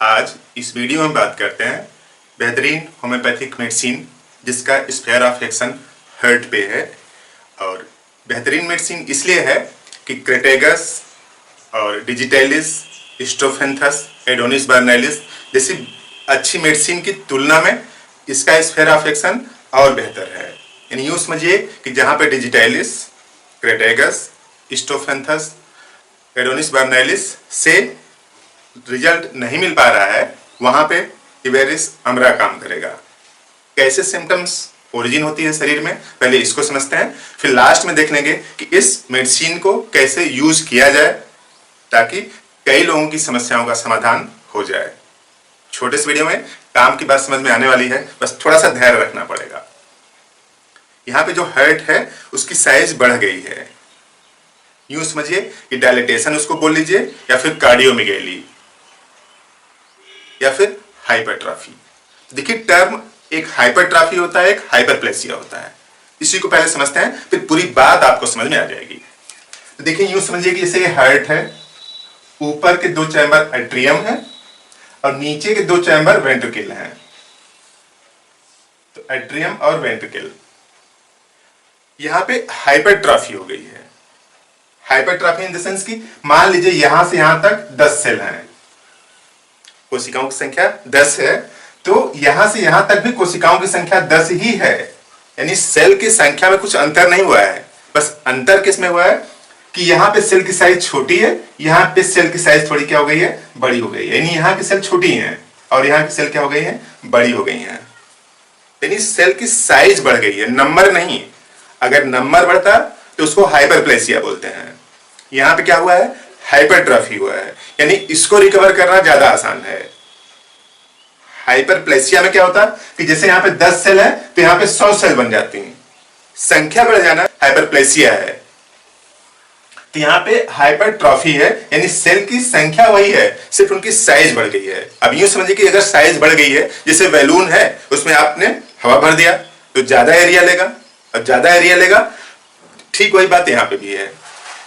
आज इस वीडियो में बात करते हैं बेहतरीन होम्योपैथिक मेडिसिन जिसका स्फीयर ऑफ एक्शन हार्ट पे है। और बेहतरीन मेडिसिन इसलिए है कि क्रेटेगस और डिजिटैलिस, स्टोफेंथस, एडोनिस बर्नैलिस जैसी अच्छी मेडिसिन की तुलना में इसका स्फीयर ऑफ एक्शन और बेहतर है। यानी यूँ समझिए कि जहाँ पे डिजिटैलिस, क्रेटेगस, स्टोफेंथस, एडोनिस बर्नैलिस से रिजल्ट नहीं मिल पा रहा है, वहां पे इवेरिस अमरा काम करेगा। कैसे सिम्टम्स ओरिजिन होती है शरीर में, पहले इसको समझते हैं, फिर लास्ट में देख लेंगे कि इस मेडिसिन को कैसे यूज किया जाए ताकि कई लोगों की समस्याओं का समाधान हो जाए। छोटे से वीडियो में काम की बात समझ में आने वाली है, बस थोड़ा सा धैर्य रखना पड़ेगा। यहाँ पे जो हार्ट है उसकी साइज बढ़ गई है, यूं समझिए कि डायलिटेशन उसको बोल लीजिए, या फिर कार्डियोमेगैली, या फिर हाइपरट्रॉफी। देखिए टर्म एक हाइपरट्रॉफी होता है, एक हाइपरप्लेसिया होता है। इसी को पहले समझते हैं, फिर पूरी बात आपको समझ में आ जाएगी। तो देखिए यूं समझिए कि जैसे ये हार्ट है, ऊपर के दो चैम्बर एट्रियम है और नीचे के दो चैम्बर वेंट्रिकल हैं। तो एट्रियम और वेंट्रिकल, यहां पे हाइपरट्रॉफी हो गई है। हाइपरट्रॉफी इन द सेंस की मान लीजिए यहां से यहां तक 10 सेल हैं, कोशिकाओं की संख्या 10 है, तो यहां से यहां तक भी कोशिकाओं की संख्या 10 ही है। यानी सेल की संख्या में कुछ अंतर नहीं हुआ है, बस अंतर किस में हुआ है कि यहाँ पे सेल की साइज छोटी है, यहाँ पे सेल की साइज थोड़ी क्या हो गई है, बड़ी हो गई है। यानी यहाँ की सेल छोटी है और यहाँ की सेल क्या हो गई है, बड़ी हो गई है। यानी सेल की साइज बढ़ गई है, नंबर नहीं। अगर नंबर बढ़ता तो उसको हाइपरप्लेसिया बोलते हैं। यहाँ पे क्या हुआ है, हाइपरट्रॉफी हुआ है। यानी इसको रिकवर करना ज्यादा आसान है। हाइपरप्लेसिया में क्या होता है कि जैसे यहाँ पे 10 सेल है तो यहाँ पे 100 सेल बन जाती हैं, संख्या बढ़ जाना हाइपरप्लेसिया है। तो यहाँ पे हाइपरट्रॉफी है, यानी सेल की संख्या वही है, सिर्फ उनकी साइज बढ़ गई है। अब यूं समझिए कि अगर साइज बढ़ गई है, जैसे बैलून है उसमें आपने हवा भर दिया तो ज्यादा एरिया लेगा, और ज्यादा एरिया लेगा, ठीक वही बात यहाँ पे भी है।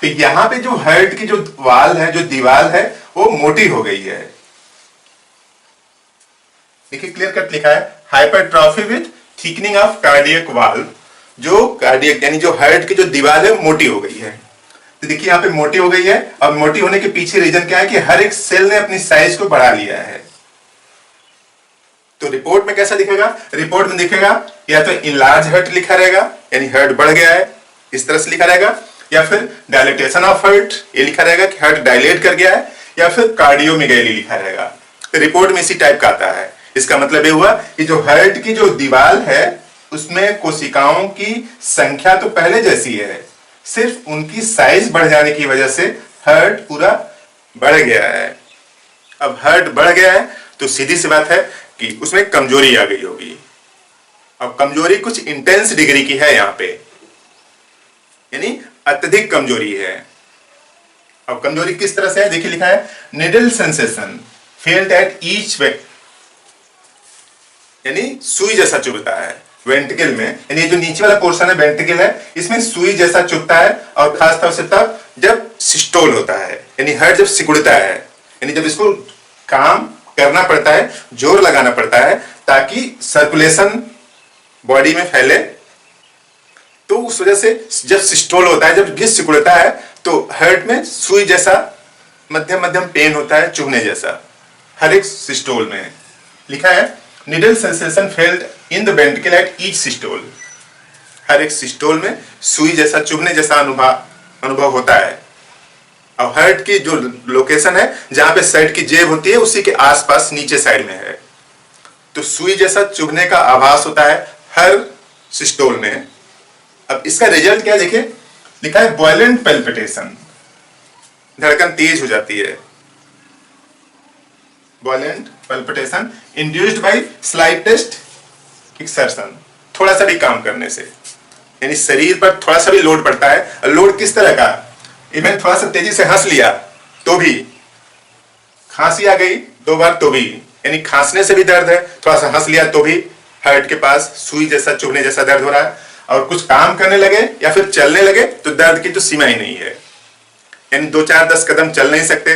तो यहाँ पे जो हार्ट की जो वाल है, जो दीवार है, वो मोटी हो गई है। देखिए क्लियर कट लिखा है, hypertrophy with thickening of cardiac वाल। जो कार्डियक यानी जो हार्ट की जो दीवार है मोटी हो गई है। तो देखिए यहाँ पे मोटी हो गई है, और मोटी होने के पीछे रीजन क्या है कि हर एक सेल ने अपनी साइज को बढ़ा लिया है। तो रिपोर्ट में कैसा दिखेगा, रिपोर्ट में दिखेगा या तो इनलार्ज हार्ट लिखा रहेगा, यानी हार्ट बढ़ गया है, इस तरह से लिखा रहेगा, या फिर डायलिटेशन ऑफ हार्ट, ये लिखा रहेगा कि हार्ट डायलेट कर गया है, या फिर कार्डियोमेगैली लिखा रहेगा। तो रिपोर्ट में इसी टाइप का आता है। इसका मतलब ये हुआ कि जो हार्ट की जो दीवार है उसमें कोशिकाओं की संख्या तो पहले जैसी है, सिर्फ उनकी साइज बढ़ जाने की वजह से हार्ट पूरा बढ़ गया है। अब हार्ट बढ़ गया है तो सीधी सी बात है कि उसमें कमजोरी आ गई होगी। अब कमजोरी कुछ इंटेंस डिग्री की है, यहाँ पे यानी अत्यधिक कमजोरी है। अब कमजोरी किस तरह से है, देखिए लिखा है needle sensation felt at each way, यानी सुई जैसा चुभता है वेंट्रिकल में। यानी जो नीचे वाला पोर्शन है वेंट्रिकल है, इसमें सुई जैसा चुभता है, और खासतौर से तब जब सिस्टोल होता है, यानी हार्ट जब सिकुड़ता है, यानी जब इसको काम करना पड़ता है, जोर लगाना पड़ता है ताकि सर्कुलेशन बॉडी में फैले। तो उस वजह से जब सिस्टोल होता है, जब गिस सिकुड़ता है, तो हार्ट में सुई जैसा मध्यम मध्यम पेन होता है, चुभने जैसा, हर एक सिस्टोल में। लिखा है needle sensation felt in the ventricle at each systole, हर एक सिस्टोल में सुई जैसा चुभने जैसा अनुभव होता है। अब हार्ट की जो लोकेशन है जहां पे साइड की जेब होती है उसी के आसपास नीचे साइड में है, तो सुई जैसा चुभने का आभास होता है हर सिस्टोल में। अब इसका रिजल्ट क्या देखिए, लिखा है वायलेंट पैल्पिटेशन, धड़कन तेज हो जाती है। Violent palpitation induced by slightest exertion, थोड़ा सा भी काम करने से, यानी शरीर पर थोड़ा सा भी लोड पड़ता है। और लोड किस तरह का, इवन थोड़ा सा तेजी से हंस लिया तो भी, खांसी आ गई 2 बार तो भी, यानी खांसने से भी दर्द है, थोड़ा सा हंस लिया तो भी हार्ट के पास सुई जैसा चुभने जैसा दर्द हो रहा है। और कुछ काम करने लगे या फिर चलने लगे तो दर्द की तो सीमा ही नहीं है, यानी 2-4-10 कदम चल नहीं सकते,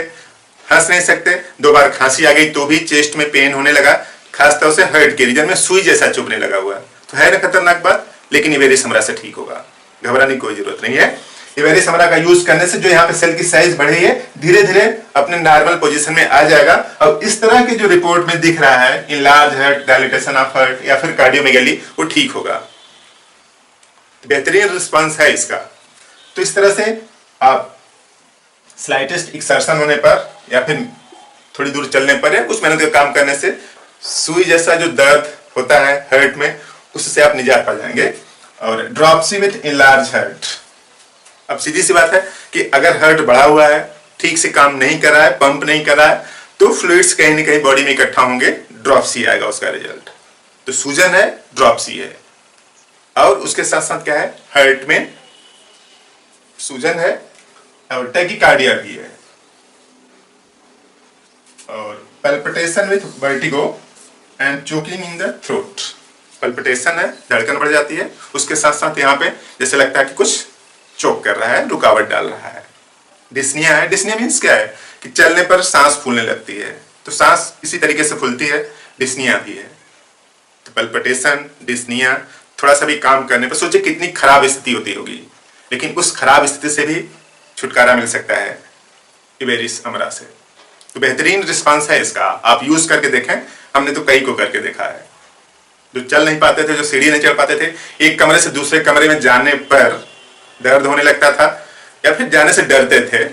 हंस नहीं सकते, 2 बार खांसी आ गई तो भी चेस्ट में पेन होने लगा, खासतौर से हर्ट के रीजन में सुई जैसा चुभने लगा हुआ। तो है ना खतरनाक बात, लेकिन इवेरिस हमरा से ठीक होगा, घबराने की कोई जरूरत नहीं है। इवेरिस हमरा का यूज करने से जो यहाँ पे सेल की साइज बढ़ी है धीरे धीरे अपने नॉर्मल पोजीशन में आ जाएगा। और इस तरह के जो रिपोर्ट में दिख रहा है enlarge heart, dilatation of heart या फिर कार्डियोमेगाली, वो ठीक होगा। बेहतरीन रिस्पांस है इसका। तो इस तरह से आप स्लाइटेस्ट एक्सर्शन होने पर या फिर थोड़ी दूर चलने पर या कुछ मेहनत का काम करने से सुई जैसा जो दर्द होता है हर्ट में, उससे आप निजात पा जाएंगे। और ड्रॉप्सी विथ इनलार्ज हार्ट, अब सीधी सी बात है कि अगर हर्ट बढ़ा हुआ है, ठीक से काम नहीं कर रहा है, पंप नहीं कर रहा है, तो फ्लूइड्स कहीं ना कहीं बॉडी में इकट्ठा होंगे, ड्रॉप्सी आएगा उसका रिजल्ट। तो सूजन है, ड्रॉप्सी है। और उसके साथ साथ क्या है, हर्ट में सूजन है और टैकीकार्डिया भी है, और palpitation with vertigo and choking in the throat. Palpitation है, धड़कन बढ़ जाती है, उसके साथ साथ यहाँ पे जैसे लगता है कि कुछ चोक कर रहा है, रुकावट डाल रहा है। डिस्निया है, डिस्निया मीन्स क्या है कि चलने पर सांस फूलने लगती है, तो सांस इसी तरीके से फूलती है, डिस्निया भी है। तो पल्पिटेशन, डिस्निया, थोड़ा सा भी काम करने पर सोचिए कितनी खराब स्थिति होती होगी, लेकिन उस खराब स्थिति से भी छुटकारा मिल सकता है इवेरिस हमरा से। तो बेहतरीन रिस्पांस है इसका, आप यूज करके देखें। हमने तो कई को करके देखा है, जो चल नहीं पाते थे, जो सीढ़ी नहीं चढ़ पाते थे, एक कमरे से दूसरे कमरे में जाने पर दर्द होने लगता था या फिर जाने से डरते थे,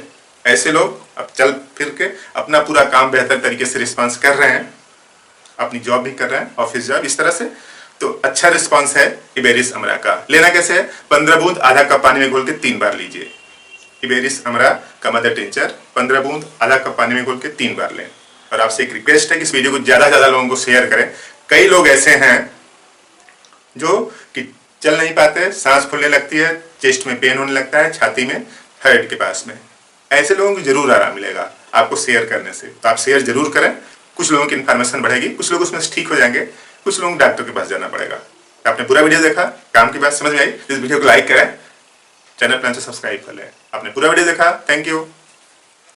ऐसे लोग अब चल फिर के अपना पूरा काम बेहतर तरीके से रिस्पांस कर रहे हैं, अपनी जॉब भी कर रहे हैं, ऑफिस जॉब, इस तरह से। तो अच्छा रिस्पांस है इवेरिस हमरा का। लेना कैसे है, 15 बूंद आधा कप पानी में घोल के 3 बार लीजिए। इवेरिस हमरा का मदर टिंचर 15 बूंद आधा कप पानी में घोल के 3 बार लें। और आपसे एक रिक्वेस्ट है कि इस वीडियो को ज्यादा से ज्यादा लोगों को शेयर करें। कई लोग ऐसे हैं जो कि चल नहीं पाते, सांस फूलने लगती है, चेस्ट में पेन होने लगता है, छाती में, हर्ट के पास में, ऐसे लोगों को जरूर आराम मिलेगा आपको शेयर करने से। तो आप शेयर जरूर करें, कुछ लोगों की इन्फॉर्मेशन बढ़ेगी, कुछ लोग उसमें से ठीक हो जाएंगे, कुछ लोग डॉक्टर के पास जाना पड़ेगा। तो आपने पूरा वीडियो देखा, काम की बात समझ में आई, इस वीडियो को लाइक करें, चैनल प्लान से सब्सक्राइब कर लें। आपने पूरा वीडियो देखा, थैंक यू।